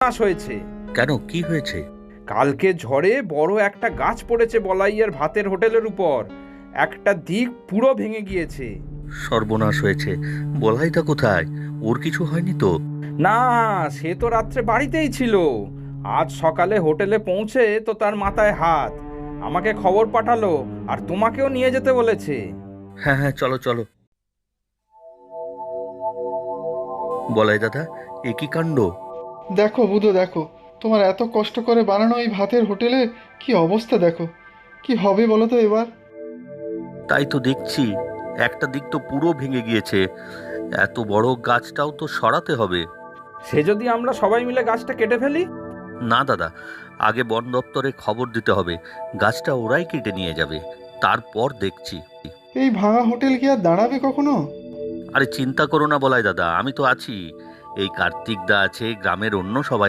সর্বনাশ হয়েছে। কেন, কি হয়েছে? কালকে ঝড়ে বড় একটা গাছ পড়েছে বলাইয়ের ভাতের হোটেলের উপর। একটা দিক পুরো ভেঙে গিয়েছে। সর্বনাশ হয়েছে? বলাইটা কোথায়? ওর কিছু হয়নি তো? না, সে তো রাত্রে বাড়িতেই ছিল। আজ সকালে হোটেলে পৌঁছে তো তার মাথায় হাত। আমাকে খবর পাঠালো আর তোমাকেও নিয়ে যেতে বলেছে। হ্যাঁ হ্যাঁ, চলো চলো। বলাই দাদা, এ কি কাণ্ড! দেখো বুধো, দেখো তোমার এত কষ্ট করে বানানো এই ভাতের হোটেলে কি অবস্থা দেখো। কি হবে বলো তো এবার? তাই তো দেখছি, একটা দিক তো পুরো ভেঙে গিয়েছে। এত বড় গাছটাও তো সরাতে হবে। সে যদি আমরা সবাই মিলে গাছটা কেটে ফেলি? না দাদা, আগে বন দপ্তরে খবর দিতে হবে। গাছটা ওরাই কেটে নিয়ে যাবে, তারপর দেখছি। এই ভাঙা হোটেল কি আর দাঁড়াবে কখনো? আরে চিন্তা করো না বলাই দাদা, আমি তো আছি। এই কার্তিক দা আছে, গ্রামের অন্য সবাই